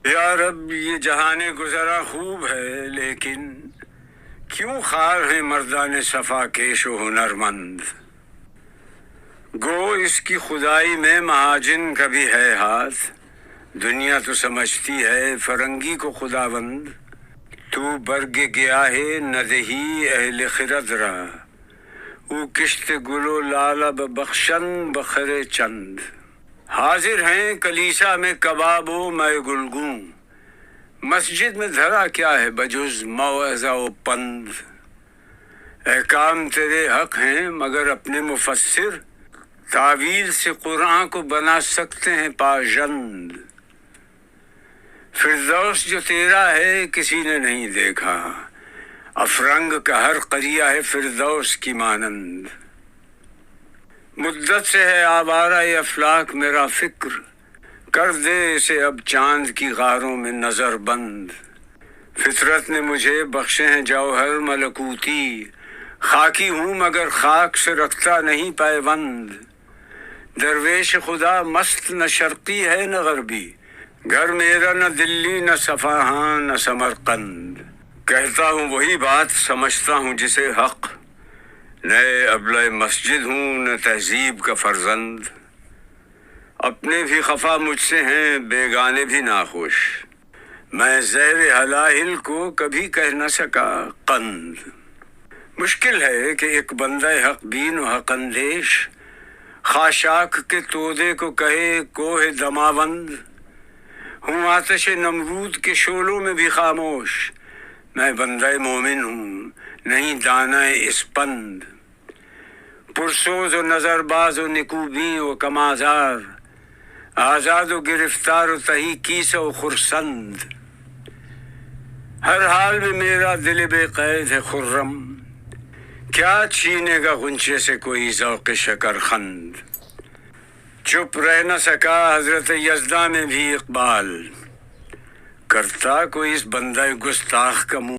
یا رب یہ جہان گزرا خوب ہے، لیکن کیوں خار ہیں مردان صفا کیش و ہنرمند؟ گو اس کی خدائی میں مہاجن کا بھی ہے ہاتھ، دنیا تو سمجھتی ہے فرنگی کو خداوند۔ تو برگ گیا ہے ندہی اہل خرد را، او کشت گل و لالہ ببخشن بخر چند۔ حاضر ہیں کلیسا میں کباب و میں گلگوں، مسجد میں دھرا کیا ہے بجز موعظہ و پند۔ احکام تیرے حق ہیں مگر اپنے مفسر، تعویل سے قرآن کو بنا سکتے ہیں پاژند۔ فردوس جو تیرا ہے کسی نے نہیں دیکھا، افرنگ کا ہر قریہ ہے فردوس کی مانند۔ مدت سے ہے آوارہ افلاک میرا فکر، کر دے اسے اب چاند کی غاروں میں نظر بند۔ فطرت نے مجھے بخشے ہیں جوہر ملکوتی، خاکی ہوں مگر خاک سے رکھتا نہیں پیوند۔ درویش خدا مست نہ شرقی ہے نہ غربی، گھر میرا نہ دلی نہ صفاہاں نہ سمرقند۔ کہتا ہوں وہی بات سمجھتا ہوں جسے حق، نئے ابلۂ مسجد ہوں نہ تہذیب کا فرزند۔ اپنے بھی خفا مجھ سے ہیں بیگانے بھی ناخوش، میں زہر ہلاہل کو کبھی کہہ نہ سکا قند۔ مشکل ہے کہ ایک بندہ حق بین و حق اندیش، خاشاک کے تودے کو کہے کوہ دماوند۔ ہوں آتش نمرود کے شعلوں میں بھی خاموش، میں بندہ مومن ہوں نہیں دانہ اسپند۔ پرسوز و نظر باز و نکوبیں و کمازار، آزاد و گرفتار و تہی کیسہ و خرسند۔ ہر حال میں میرا دل بے قید ہے خرم، کیا چھینے گا غنچے سے کوئی ذوق شکر خند۔ چپ رہ نہ سکا حضرت یزداں میں بھی اقبال، کرتا کوئی اس بندہ گستاخ کا منہ